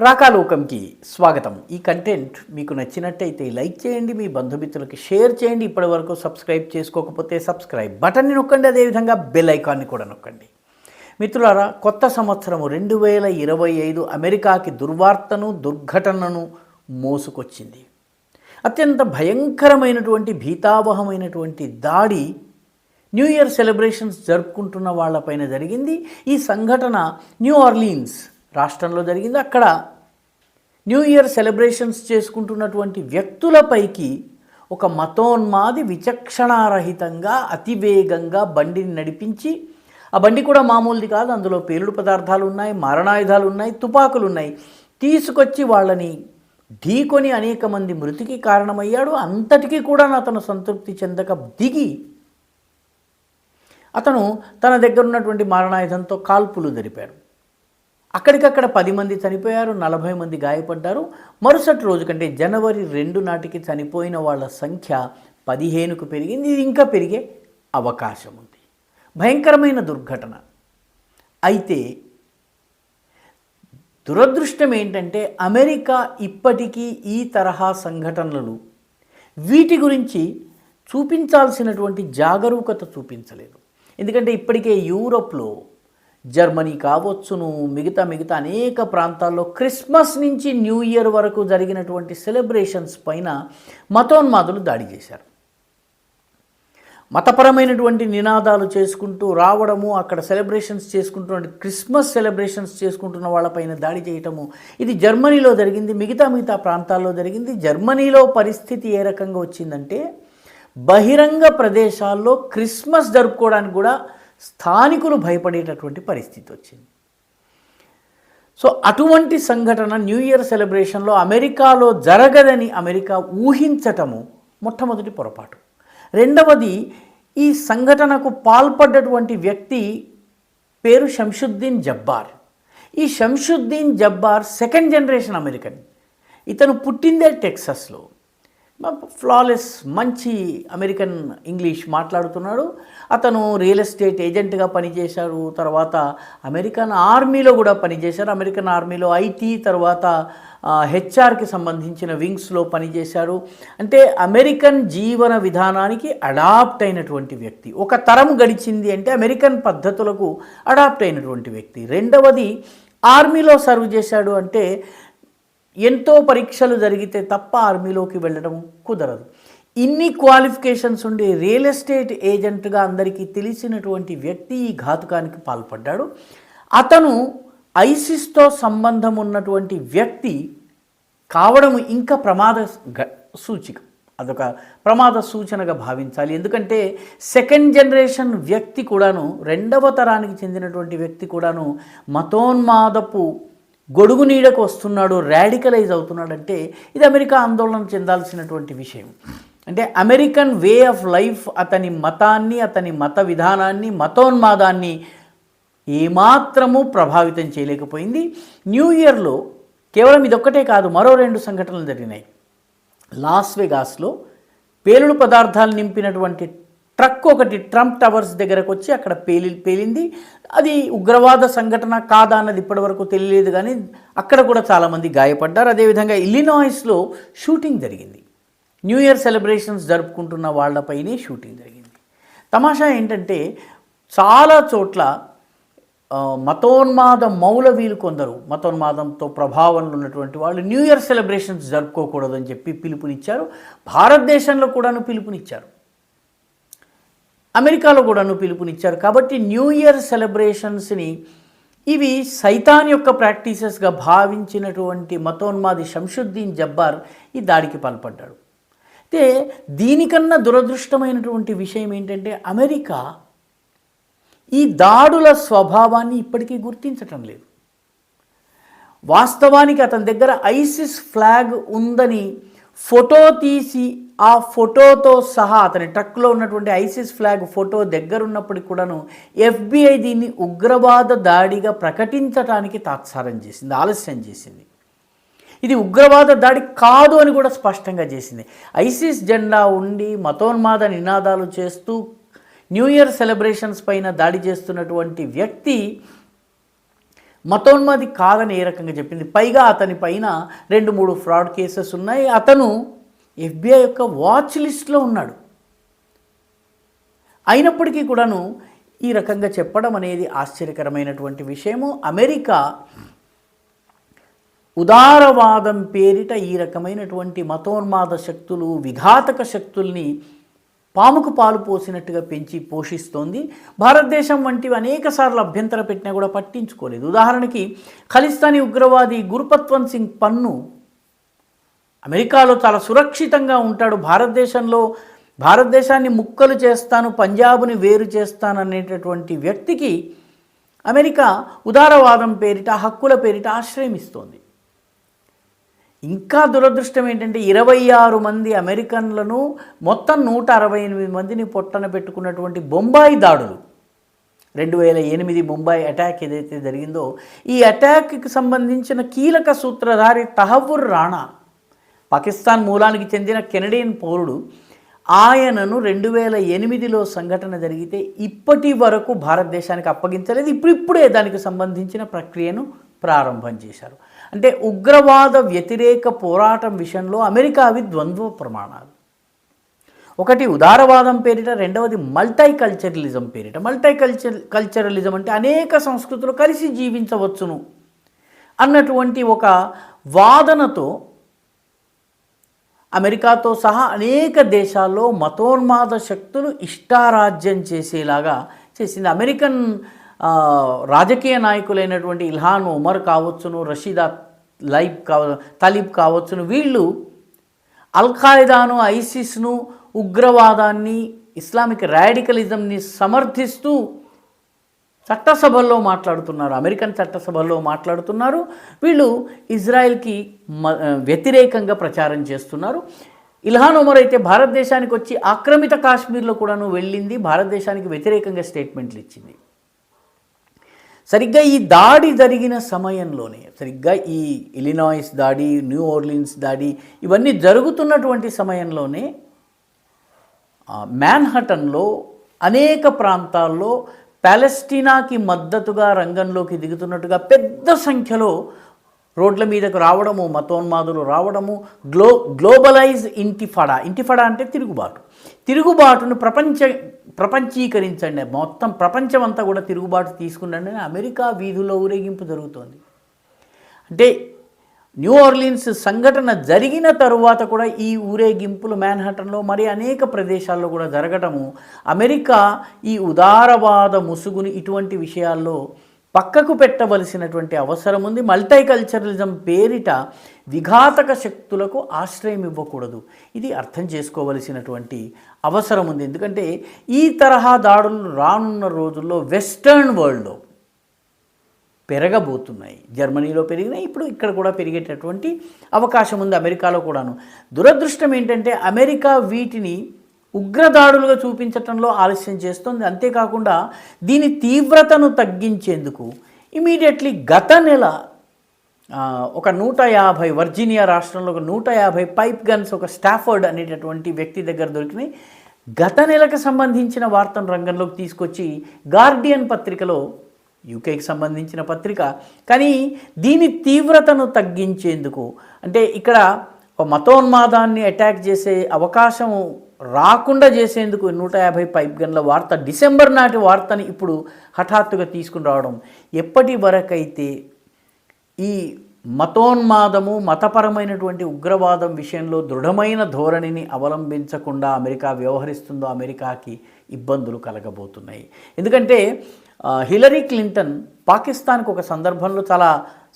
రాకాలోకంకి స్వాగతం. ఈ కంటెంట్ మీకు నచ్చినట్టయితే లైక్ చేయండి, మీ బంధుమిత్రులకి షేర్ చేయండి. ఇప్పటివరకు సబ్స్క్రైబ్ చేసుకోకపోతే సబ్స్క్రైబ్ బటన్ని నొక్కండి, అదేవిధంగా బెల్ ఐకాన్ని కూడా నొక్కండి. మిత్రులారా, కొత్త సంవత్సరము 2025 అమెరికాకి దుర్వార్తను దుర్ఘటనను మోసుకొచ్చింది. అత్యంత భయంకరమైనటువంటి భీతావహమైనటువంటి దాడి న్యూ ఇయర్ సెలబ్రేషన్స్ జరుపుకుంటున్న వాళ్ళపైన జరిగింది. ఈ సంఘటన న్యూ ఆర్లీన్స్ రాష్ట్రంలో జరిగింది. అక్కడ న్యూ ఇయర్ సెలబ్రేషన్స్ చేసుకుంటున్నటువంటి వ్యక్తులపైకి ఒక మతోన్మాది విచక్షణారహితంగా అతివేగంగా బండిని నడిపించి, ఆ బండి కూడా మామూలుది కాదు, అందులో పేలుడు పదార్థాలు ఉన్నాయి, మారణాయుధాలు ఉన్నాయి, తుపాకులు ఉన్నాయి, తీసుకొచ్చి వాళ్ళని ఢీకొని అనేక మంది మృతికి కారణమయ్యాడు. అంతటికీ కూడా అతను సంతృప్తి చెందక దిగి అతను తన దగ్గర ఉన్నటువంటి మారణాయుధంతో కాల్పులు జరిపాడు. అక్కడికక్కడ 10 మంది చనిపోయారు, 40 మంది గాయపడ్డారు. మరుసటి రోజు కంటే జనవరి 2 నాటికి చనిపోయిన వాళ్ళ సంఖ్య 15కు పెరిగింది. ఇది ఇంకా పెరిగే అవకాశం ఉంది. భయంకరమైన దుర్ఘటన. అయితే దురదృష్టం ఏంటంటే అమెరికా ఇప్పటికీ ఈ తరహా సంఘటనలు వీటి గురించి చూపించాల్సినటువంటి జాగరూకత చూపించలేదు. ఎందుకంటే ఇప్పటికే యూరోప్లో, జర్మనీ కావచ్చును, మిగతా అనేక ప్రాంతాల్లో క్రిస్మస్ నుంచి న్యూ ఇయర్ వరకు జరిగినటువంటి సెలబ్రేషన్స్ పైన మతోన్మాదులు దాడి చేశారు. మతపరమైనటువంటి నినాదాలు చేసుకుంటూ రావడము, అక్కడ సెలబ్రేషన్స్ చేసుకుంటున్న క్రిస్మస్ సెలబ్రేషన్స్ చేసుకుంటున్న వాళ్ళపైన దాడి చేయటము, ఇది జర్మనీలో జరిగింది, మిగతా ప్రాంతాల్లో జరిగింది. జర్మనీలో పరిస్థితి ఏ రకంగా వచ్చిందంటే బహిరంగ ప్రదేశాల్లో క్రిస్మస్ జరుపుకోవడానికి కూడా స్థానికులు భయపడేటటువంటి పరిస్థితి వచ్చింది. సో అటువంటి సంఘటన న్యూ ఇయర్ సెలబ్రేషన్లో అమెరికాలో జరగదని అమెరికా ఊహించటము మొట్టమొదటి పొరపాటు. రెండవది, ఈ సంఘటనకు పాల్పడ్డటువంటి వ్యక్తి పేరు షంషుద్దీన్ జబ్బార్. ఈ Shamshuddin Jabbar second generation American. ఇతను పుట్టిందే టెక్సస్లో. ఫ్లాలెస్ మంచి అమెరికన్ ఇంగ్లీష్ మాట్లాడుతున్నాడు. అతను రియల్ ఎస్టేట్ ఏజెంట్గా పనిచేశాడు. తర్వాత అమెరికన్ ఆర్మీలో కూడా పనిచేశారు. అమెరికన్ ఆర్మీలో ఐటీ, తర్వాత హెచ్ఆర్కి సంబంధించిన వింగ్స్లో పనిచేశారు. అంటే అమెరికన్ జీవన విధానానికి అడాప్ట్ అయినటువంటి వ్యక్తి. ఒక తరం గడిచింది అంటే అమెరికన్ పద్ధతులకు అడాప్ట్ అయినటువంటి వ్యక్తి. రెండవది, ఆర్మీలో సర్వ్ చేశాడు అంటే ఎంతో పరీక్షలు జరిగితే తప్ప ఆర్మీలోకి వెళ్ళడం కుదరదు. ఇన్ని క్వాలిఫికేషన్స్ ఉండి రియల్ ఎస్టేట్ ఏజెంట్గా అందరికీ తెలిసినటువంటి వ్యక్తి ఈ ఘాతుకానికి పాల్పడ్డాడు. అతను ఐసిస్తో సంబంధం ఉన్నటువంటి వ్యక్తి కావడం ఇంకా ప్రమాద సూచిక, అదొక ప్రమాద సూచనగా భావించాలి. ఎందుకంటే సెకండ్ జనరేషన్ వ్యక్తి కూడాను, రెండవ తరానికి చెందినటువంటి వ్యక్తి కూడాను మతోన్మాదపు గొడుగు నీడకు వస్తున్నాడు, రాడికలైజ్ అవుతున్నాడంటే ఇది అమెరికా ఆందోళన చెందాల్సినటువంటి విషయం. అంటే అమెరికన్ వే ఆఫ్ లైఫ్ అతని మతాన్ని, అతని మత విధానాన్ని, మతోన్మాదాన్ని ఏమాత్రము ప్రభావితం చేయలేకపోయింది. న్యూ ఇయర్లో కేవలం ఇదొక్కటే కాదు, మరో 2 సంఘటనలు జరిగినాయి. లాస్ వెగాస్లో పేలుడు పదార్థాలు నింపినటువంటి ట్రక్ ఒకటి ట్రంప్ టవర్స్ దగ్గరకు వచ్చి అక్కడ పేలింది. అది ఉగ్రవాద సంఘటన కాదా అన్నది ఇప్పటివరకు తెలియలేదు, కానీ అక్కడ కూడా చాలామంది గాయపడ్డారు. అదేవిధంగా ఇల్లినాయిస్లో షూటింగ్ జరిగింది. న్యూ ఇయర్ సెలబ్రేషన్స్ జరుపుకుంటున్న వాళ్ళపైనే షూటింగ్ జరిగింది. తమాషా ఏంటంటే చాలా చోట్ల మతోన్మాద మౌలవీలు కొందరు, మతోన్మాదంతో ప్రభావంలో ఉన్నటువంటి వాళ్ళు న్యూ ఇయర్ సెలబ్రేషన్స్ జరుపుకోకూడదు అని చెప్పి పిలుపునిచ్చారు. భారతదేశంలో కూడాను పిలుపునిచ్చారు, అమెరికాలో కూడాను పిలుపునిచ్చారు. కాబట్టి న్యూ ఇయర్ సెలబ్రేషన్స్ని ఇవి సైతాన్ యొక్క ప్రాక్టీసెస్గా భావించినటువంటి మతోన్మాది షంషుద్దీన్ జబ్బార్ ఈ దాడికి పాల్పడ్డాడు. అయితే దీనికన్నా దురదృష్టమైనటువంటి విషయం ఏంటంటే అమెరికా ఈ దాడుల స్వభావాన్ని ఇప్పటికీ గుర్తించటం లేదు. వాస్తవానికి అతని దగ్గర ఐసిస్ ఫ్లాగ్ ఉందని ఫోటో తీసి ఆ ఫోటోతో సహా అతని ట్రక్లో ఉన్నటువంటి ఐసిస్ ఫ్లాగ్ ఫోటో దగ్గరున్నప్పటికి కూడాను FBI దీన్ని ఉగ్రవాద దాడిగా ప్రకటించడానికి తాత్సారం చేసింది, ఆలస్యం చేసింది. ఇది ఉగ్రవాద దాడి కాదు అని కూడా స్పష్టంగా చేసింది. ఐసిస్ జెండా ఉండి మతోన్మాద నినాదాలు చేస్తూ న్యూ ఇయర్ సెలబ్రేషన్స్ పైన దాడి చేస్తున్నటువంటి వ్యక్తి మతోన్మాది కాదని ఏ రకంగా చెప్పింది. పైగా అతని పైన 2-3 ఫ్రాడ్ కేసెస్ ఉన్నాయి. అతను FBI యొక్క వాచ్ లిస్ట్లో ఉన్నాడు. అయినప్పటికీ కూడాను ఈ రకంగా చెప్పడం అనేది ఆశ్చర్యకరమైనటువంటి విషయము. అమెరికా ఉదారవాదం పేరిట ఈ రకమైనటువంటి మతోన్మాద శక్తులు, విఘాతక శక్తుల్ని పాముకు పాలు పోసినట్టుగా పెంచి పోషిస్తోంది. భారతదేశం వంటివి అనేకసార్లు అభ్యంతర పెట్టినా కూడా పట్టించుకోలేదు. ఉదాహరణకి ఖలిస్తానీ ఉగ్రవాది గురుపత్వంత్ సింగ్ పన్ను అమెరికాలో చాలా సురక్షితంగా ఉంటాడు. భారతదేశాన్ని ముక్కలు చేస్తాను, పంజాబ్ని వేరు చేస్తాను అనేటటువంటి వ్యక్తికి అమెరికా ఉదారవాదం పేరిట, హక్కుల పేరిట ఆశ్రయం ఇస్తోంది. ఇంకా దురదృష్టం ఏంటంటే 26 మంది అమెరికన్లను, మొత్తం 168 మందిని పొట్టన పెట్టుకున్నటువంటి బొంబాయి దాడులు, 2008 ముంబాయి అటాక్ ఏదైతే జరిగిందో, ఈ అటాక్కి సంబంధించిన కీలక సూత్రధారి తహవ్వుర్ రాణా, పాకిస్తాన్ మూలానికి చెందిన కెనడియన్ పౌరుడు. ఆయనను 2008లో సంఘటన జరిగితే ఇప్పటి వరకు భారతదేశానికి అప్పగించలేదు. ఇప్పుడే దానికి సంబంధించిన ప్రక్రియను ప్రారంభం చేశారు. అంటే ఉగ్రవాద వ్యతిరేక పోరాటం విషయంలో అమెరికావి ద్వంద్వ ప్రమాణాలు. ఒకటి ఉదారవాదం పేరిట, రెండవది మల్టీకల్చరలిజం పేరిట. మల్టీకల్చరలిజం అంటే అనేక సంస్కృతులు కలిసి జీవించవచ్చును అన్నటువంటి ఒక వాదనతో అమెరికాతో సహా అనేక దేశాల్లో మతోన్మాద శక్తులు ఇష్టారాజ్యం చేసేలాగా చేసింది. అమెరికన్ రాజకీయ నాయకులైనటువంటి ఇల్హాన్ ఉమర్ కావచ్చును, రషీదా తలీబ్ కావచ్చును, వీళ్ళు అల్ఖాయిదాను, ఐసిస్ను, ఉగ్రవాదాన్ని, ఇస్లామిక్ రాడికలిజంని సమర్థిస్తూ చట్టసభల్లో మాట్లాడుతున్నారు. అమెరికన్ చట్టసభల్లో మాట్లాడుతున్నారు. వీళ్ళు ఇజ్రాయెల్కి వ్యతిరేకంగా ప్రచారం చేస్తున్నారు. ఇల్హాన్ ఉమర్ అయితే భారతదేశానికి వచ్చి ఆక్రమిత కాశ్మీర్లో కూడాను వెళ్ళింది, భారతదేశానికి వ్యతిరేకంగా స్టేట్మెంట్లు ఇచ్చింది. సరిగ్గా ఈ దాడి జరిగిన సమయంలోనే, సరిగ్గా ఈ ఇలినాయిస్ దాడి, న్యూ ఓర్లిన్స్ దాడి ఇవన్నీ జరుగుతున్నటువంటి సమయంలోనే మ్యాన్హటన్లో అనేక ప్రాంతాల్లో పాలెస్టీనాకి మద్దతుగా రంగంలోకి దిగుతున్నట్టుగా పెద్ద సంఖ్యలో రోడ్ల మీదకు రావడము, మతోన్మాదులు రావడము, గ్లోబలైజ్ ఇంటిఫాడా అంటే తిరుగుబాటును ప్రపంచీకరించండి, మొత్తం ప్రపంచం అంతా కూడా తిరుగుబాటు తీసుకున్నాండి అని అమెరికా వీధుల్లో ఊరేగింపు జరుగుతోంది. అంటే న్యూ ఆర్లిన్స్ సంఘటన జరిగిన తరువాత కూడా ఈ ఊరేగింపులు మ్యాన్హటన్లో మరి అనేక ప్రదేశాల్లో కూడా జరగటము అమెరికా ఈ ఉదారవాద ముసుగుని ఇటువంటి విషయాల్లో పక్కకు పెట్టవలసినటువంటి అవసరం ఉంది. మల్టీకల్చరలిజం పేరిట విఘాతక శక్తులకు ఆశ్రయం ఇవ్వకూడదు. ఇది అర్థం చేసుకోవలసినటువంటి అవసరం ఉంది. ఎందుకంటే ఈ తరహా దాడులు రానున్న రోజుల్లో వెస్టర్న్ వరల్డ్లో పెరగబోతున్నాయి. జర్మనీలో పెరిగినాయి, ఇప్పుడు ఇక్కడ కూడా పెరిగేటటువంటి అవకాశం ఉంది, అమెరికాలో కూడాను. దురదృష్టం ఏంటంటే అమెరికా వీటిని ఉగ్రదాడులుగా చూపించటంలో ఆలస్యం చేస్తుంది. అంతేకాకుండా దీని తీవ్రతను తగ్గించేందుకు ఇమీడియట్లీ గత నెల ఒక 150 వర్జీనియా రాష్ట్రంలో ఒక 150 పైప్ గన్స్ ఒక స్టాఫర్డ్ అనేటటువంటి వ్యక్తి దగ్గర దొరికినాయి. గత నెలకు సంబంధించిన వార్తను రంగంలోకి తీసుకొచ్చి గార్డియన్ పత్రికలో, యూకేకి సంబంధించిన పత్రిక, కానీ దీని తీవ్రతను తగ్గించేందుకు, అంటే ఇక్కడ మతోన్మాదాన్ని అటాక్ చేసే అవకాశం రాకుండా చేసేందుకు 150 పైప్ గన్ల వార్త, డిసెంబర్ నాటి వార్తని ఇప్పుడు హఠాత్తుగా తీసుకుని రావడం, ఎప్పటి వరకైతే ఈ మతోన్మాదము, మతపరమైనటువంటి ఉగ్రవాదం విషయంలో దృఢమైన ధోరణిని అవలంబించకుండా అమెరికా వ్యవహరిస్తుందో అమెరికాకి ఇబ్బందులు కలగబోతున్నాయి. ఎందుకంటే హిలరీ క్లింటన్ పాకిస్తాన్కి ఒక సందర్భంలో చాలా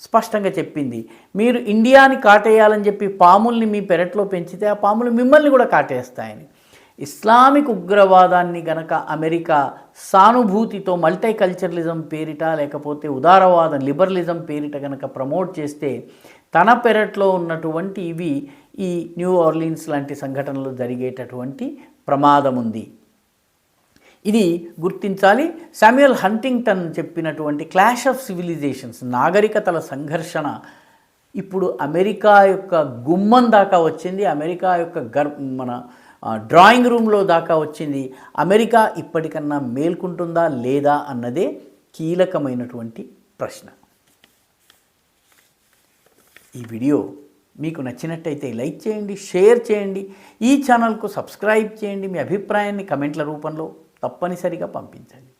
స్పష్టంగా చెప్పింది, మీరు ఇండియాని కాటేయాలని చెప్పి పాముల్ని మీ పెరట్లో పెంచితే ఆ పాములు మిమ్మల్ని కూడా కాటేస్తాయని. ఇస్లామిక్ ఉగ్రవాదాన్ని గనక అమెరికా సానుభూతితో మల్టీకల్చరలిజం పేరిట, లేకపోతే ఉదారవాదం లిబరలిజం పేరిట గనక ప్రమోట్ చేస్తే తన పెరట్లో ఉన్నటువంటి ఇవి ఈ న్యూ ఆర్లిన్స్ లాంటి సంఘటనలు జరిగేటటువంటి ప్రమాదం ఉంది. ఇది గుర్తించాలి. శామ్యుయల్ హంటింగ్టన్ చెప్పినటువంటి క్లాష్ ఆఫ్ సివిలైజేషన్స్, నాగరికతల సంఘర్షణ ఇప్పుడు అమెరికా యొక్క గుమ్మం దాకా వచ్చింది, అమెరికా యొక్క మన డ్రాయింగ్ రూమ్లో దాకా వచ్చింది. అమెరికా ఇప్పటికన్నా మేల్కుంటుందా లేదా అన్నదే కీలకమైనటువంటి ప్రశ్న. ఈ వీడియో మీకు నచ్చినట్టయితే లైక్ చేయండి, షేర్ చేయండి, ఈ ఛానల్కు సబ్స్క్రైబ్ చేయండి, మీ అభిప్రాయాన్ని కమెంట్ల రూపంలో తప్పనిసరిగా పంపించండి.